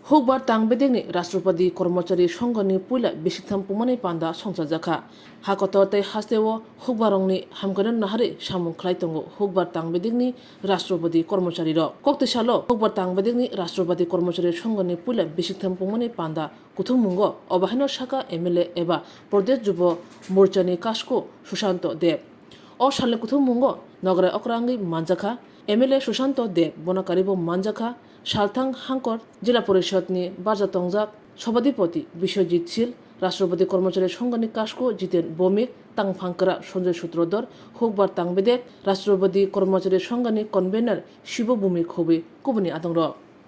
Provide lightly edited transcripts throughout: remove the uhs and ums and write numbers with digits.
Hukbar Tangbedegni Rashtrapati Kormachari Shongani Pula Bishitham Pumani Panda Songchajaka Hakotote Hastewo Hukbarongni Hamgaran Nahare Shamung Klaitongo Hukbar Tangbedegni Rashtrapati Kormachari Ro Kokte Shalo Hukbar Tangbedegni Rashtrapati Kormachari Shongani Pula Bishitham Pumani Panda Kuthumungo Obahino Shaka MLA Eba Pradesh Jubo Morchani Kashko Shushanto Deb O Shale Kuthumungo Nogare Okrangi Manjaka MLA Shushanto Deb Bonakaribo Manjaka Shalthang Hankor জেলা পরিষদ নিয়ে বাজা তংজাক সভাধিপতি বিশ্বজিৎ শীল রাষ্ট্রপতি কর্মচারী সংগঠনিক Casco জিতেন বমিক তাংফাংকরা সঞ্জয় সূত্রধর হুকবার তাংবেদেক রাষ্ট্রপতি কর্মচারী সংগঠনিক convener Shivbhumi খুবই কুবনি আতঙ্ক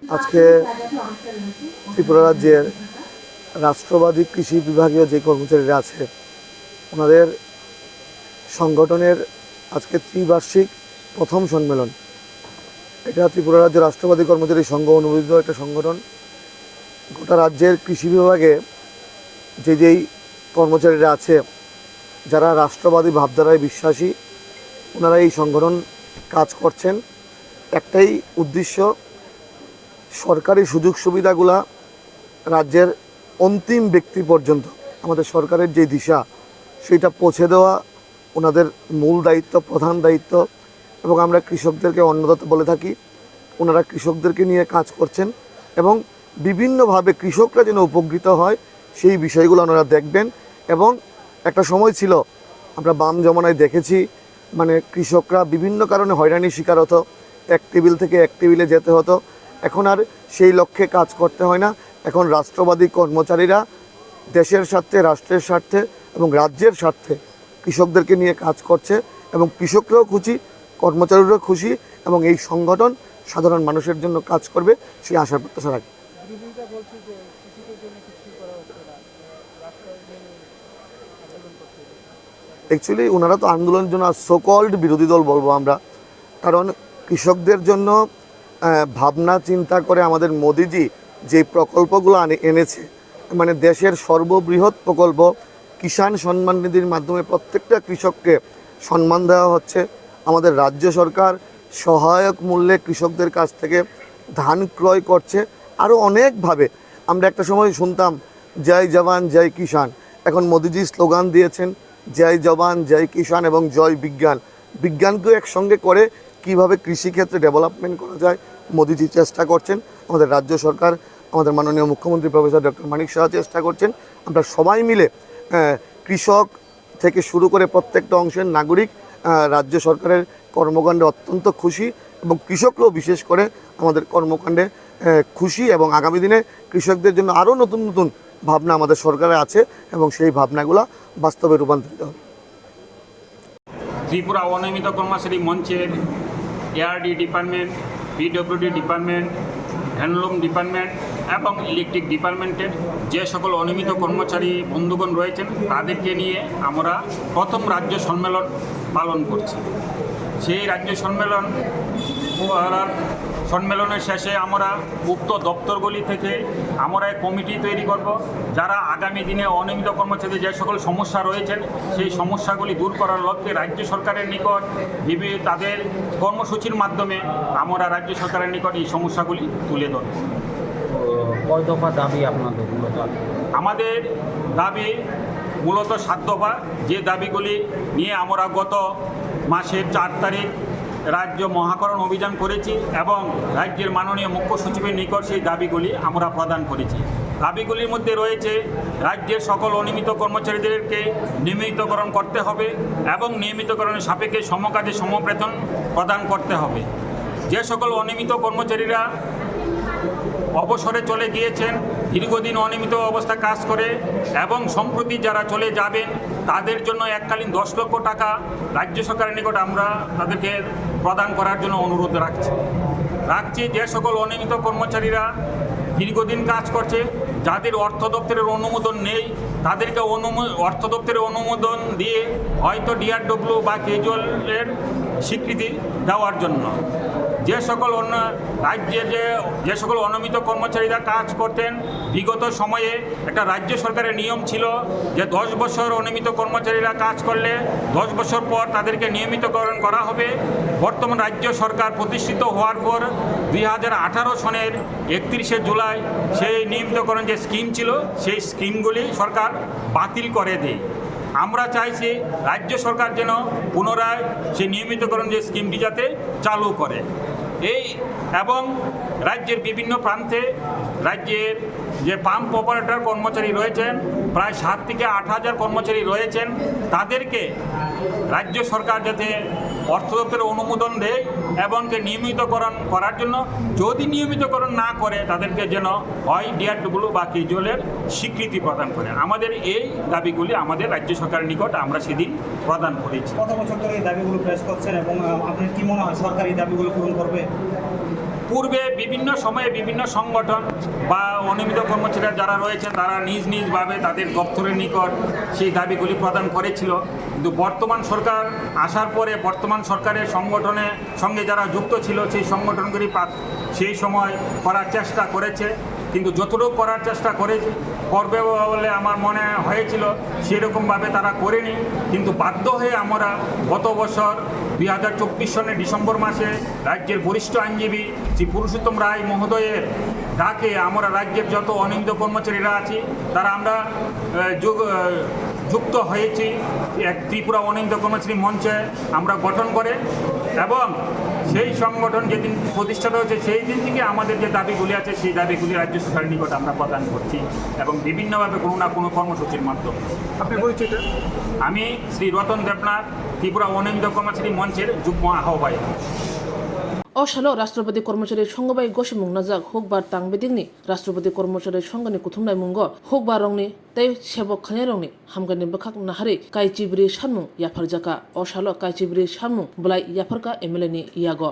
আজকে ত্রিপুরা রাজ্যের রাষ্ট্রবাদী কৃষি বিভাগীয় যে কর্মচারীরা আছে ওনাদের সংগঠনের আজকে ত্রিবার্ষিক প্রথম সম্মেলন। এটা ত্রিপুরা রাজ্য রাষ্ট্রবাদী কর্মচারী সংঘ অনুমোদিত একটা সংগঠন। গোটা রাজ্যের কৃষি বিভাগে যেই কর্মচারীরা আছে যারা রাষ্ট্রবাদী ভাবধারায় বিশ্বাসী ওনারা এই সংগঠন কাজ করছেন। একটাই উদ্দেশ্য, সরকারি সুযোগ সুবিধাগুলা রাজ্যের অন্তিম ব্যক্তি পর্যন্ত আমাদের সরকারের যে দিশা সেটা পৌঁছে দেওয়া ওনাদের মূল দায়িত্ব, প্রধান দায়িত্ব। এবং আমরা কৃষকদেরকে অন্নদাতা বলে থাকি, ওনারা কৃষকদেরকে নিয়ে কাজ করছেন এবং বিভিন্নভাবে কৃষকরা যেন উপকৃত হয় সেই বিষয়গুলো ওনারা দেখবেন। এবং একটা সময় ছিল আমরা বাম জমানায় দেখেছি, মানে কৃষকরা বিভিন্ন কারণে হয়রানির শিকার হতো, এক টেবিল থেকে এক টেবিলে যেতে হতো। এখন আর সেই লক্ষ্যে কাজ করতে হয় না। এখন রাষ্ট্রবাদী কর্মচারীরা দেশের স্বার্থে, রাষ্ট্রের স্বার্থে এবং রাজ্যের স্বার্থে কৃষকদেরকে নিয়ে কাজ করছে এবং কৃষকরাও খুশি, কর্মচারীরাও খুশি এবং এই সংগঠন সাধারণ মানুষের জন্য কাজ করবে সেই আশা প্রত্যাশা রাখি। অ্যাকচুয়ালি ওনারা তো আন্দোলনের জন্য সোকল্ড বিরোধী দল বলবো আমরা, কারণ কৃষকদের জন্য ভাবনা চিন্তা করে আমাদের মোদিজি যে প্রকল্পগুলো এনেছে, মানে দেশের সর্ববৃহৎ প্রকল্প কিষাণ সম্মান নিধির মাধ্যমে প্রত্যেকটা কৃষককে সম্মান দেওয়া হচ্ছে। আমাদের রাজ্য সরকার সহায়ক মূল্যে কৃষকদের কাছ থেকে ধান ক্রয় করছে। আরও অনেকভাবে আমরা একটা সময় শুনতাম জয় জওয়ান জয় কিষাণ, এখন মোদিজি স্লোগান দিয়েছেন জয় জওয়ান জয় কিষাণ এবং জয় বিজ্ঞান। বিজ্ঞানকেও একসঙ্গে করে কিভাবে কৃষিক্ষেত্রে ডেভেলপমেন্ট করা যায় মোদিজি চেষ্টা করছেন। আমাদের রাজ্য সরকার, আমাদের মাননীয় মুখ্যমন্ত্রী প্রফেসর ডক্টর মানিক সাহা চেষ্টা করছেন। আমরা সবাই মিলে কৃষক থেকে শুরু করে প্রত্যেকটা অংশের নাগরিক রাজ্য সরকারের কর্মকাণ্ডে অত্যন্ত খুশি এবং কৃষকরাও বিশেষ করে আমাদের কর্মকাণ্ডে খুশি এবং আগামী দিনে কৃষকদের জন্য আরও নতুন নতুন ভাবনা আমাদের সরকারে আছে এবং সেই ভাবনাগুলো বাস্তবে রূপান্তরিত হবে। ত্রিপুরা অনিয়মিত কর্মচারী মঞ্চের ARD department, PWD department, handloom department এবং ইলেকট্রিক ডিপার্টমেন্টের যে সকল অনিয়মিত কর্মচারী বন্ধুগণ রয়েছেন তাদেরকে নিয়ে আমরা প্রথম রাজ্য সম্মেলন পালন করছি। সেই রাজ্য সম্মেলনের শেষে আমরা উক্ত দপ্তরগুলি থেকে আমরা এক কমিটি তৈরি করব, যারা আগামী দিনে অনিয়মিত কর্মচারীদের যে সকল সমস্যা রয়েছেন সেই সমস্যাগুলি দূর করার লক্ষ্যে রাজ্য সরকারের নিকট তাদের কর্মসূচির মাধ্যমে আমরা রাজ্য সরকারের নিকট এই সমস্যাগুলি তুলে ধরব। কয় দফা দাবি আপনাদের? আমাদের দাবি মূলত 7 দফা, যে দাবিগুলি নিয়ে আমরা গত মাসের 4 তারিখ রাজ্য মহাকরণ অভিযান করেছি এবং রাজ্যের মাননীয় মুখ্য সচিবের নিকট সেই দাবিগুলি আমরা প্রদান করেছি। দাবিগুলির মধ্যে রয়েছে রাজ্যের সকল অনিয়মিত কর্মচারীদেরকে নিয়মিতকরণ করতে হবে এবং নিয়মিতকরণের সাপেক্ষে সমকাজে সমবেতন প্রদান করতে হবে। যে সকল অনিয়মিত কর্মচারীরা অবসরে চলে গিয়েছেন, দীর্ঘদিন অনিয়মিত অবস্থায় কাজ করে এবং সম্প্রতি যারা চলে যাবেন তাদের জন্য এককালীন 10 লক্ষ টাকা রাজ্য সরকারের নিকট আমরা তাদেরকে প্রদান করার জন্য অনুরোধ রাখছি। যে সকল অনিয়মিত কর্মচারীরা দীর্ঘদিন কাজ করছে, যাদের অর্থ দপ্তরের অনুমোদন নেই, তাদেরকে অর্থ দপ্তরের অনুমোদন দিয়ে হয়তো ডিআরডব্লিউ বা কেজুয়ালের স্বীকৃতি দেওয়ার জন্য। যে সকল অন্য রাজ্যে যে সকল অনিয়মিত কর্মচারীরা কাজ করতেন, বিগত সময়ে একটা রাজ্য সরকারের নিয়ম ছিল যে 10 বছর অনিয়মিত কর্মচারীরা কাজ করলে 10 বছর পর তাদেরকে নিয়মিতকরণ করা হবে। বর্তমান রাজ্য সরকার প্রতিষ্ঠিত হওয়ার পর 2018 সনের 31শে জুলাই সেই নিয়মিতকরণ যে স্কিম ছিল সেই স্কিমগুলি সরকার বাতিল করে দেয়। আমরা চাইছি রাজ্য সরকার যেন পুনরায় সেই নিয়মিতকরণ যে স্কিমটি যাতে চালু করে এবং রাজ্যের বিভিন্ন প্রান্তে রাজ্যের যে পাম্প অপারেটর কর্মচারী রয়েছেন, প্রায় 7 থেকে 8 হাজার কর্মচারী রয়েছেন, তাদেরকে রাজ্য সরকার যাতে অর্থ দপ্তরের অনুমোদন দেয় এবং নিয়মিতকরণ করার জন্য, যদি নিয়মিতকরণ না করে তাদেরকে যেন হয় ডিআরডব্লিউ বা কেজুয়ালের স্বীকৃতি প্রদান করে। আমাদের এই দাবিগুলি আমাদের রাজ্য সরকারের নিকট আমরা সেদিন প্রদান করেছি। কত বছর ধরে এই দাবিগুলো পেশ করছেন এবং আপনার কি মনে হয় সরকার এই দাবিগুলো পূরণ করবে? পূর্বে বিভিন্ন সময়ে বিভিন্ন সংগঠন বা অনিয়মিত কর্মচারীরা যারা রয়েছেন তারা নিজ নিজভাবে তাদের দপ্তরের নিকট সেই দাবিগুলি প্রদান করেছিল, কিন্তু বর্তমান সরকার আসার পরে বর্তমান সরকারের সংগঠনের সঙ্গে যারা যুক্ত ছিল সেই সংগঠনগুলি সেই সময় করার চেষ্টা করেছে, কিন্তু যতটুকু করার চেষ্টা করবে বলে আমার মনে হয়েছিল সেরকমভাবে তারা করেনি। কিন্তু বাধ্য হয়ে আমরা গত বছর 2024 সনের ডিসেম্বর মাসে রাজ্যের বরিষ্ঠ আইনজীবী শ্রী পুরুষোত্তম রায় মহোদয়ের ডাকে আমরা রাজ্যের যত অনিয়মিত কর্মচারীরা আছি তারা আমরা যুক্ত হয়েছি এক ত্রিপুরা অনিয়মিত কর্মচারী মঞ্চে আমরা গঠন করে, এবং সেই সংগঠন যেদিন প্রতিষ্ঠা হয়েছে সেই দিন থেকে আমাদের যে দাবিগুলি আছে সেই দাবিগুলি রাজ্য সরকারের নিকট আমরা প্রদান করছি এবং বিভিন্নভাবে কোনো না কোনো কর্মসূচির মাধ্যমে। আপনি পরিচিত? আমি শ্রী রতন দেবনাথ, ত্রিপুরা অনিয়মিত কর্মচারী মঞ্চের যুগ্ম আহ্বায়ক। অশালো রাষ্ট্রপতি কর্মচারী সংঘবাই গসিমুং নাজাক হুকবার তাংবেদিংনি রাষ্ট্রপতি কর্মচারী সংঘनि कुथुमनाय मुंग হুকবার রংনি তাই সেবক খানিয়া রংনি হামগাनि बखाक नाहारि काइचिब्रि सानमुं याफारजाका अशालो काइचिब्रि सानमुं बलाय याफारका एमएलए नि यागो।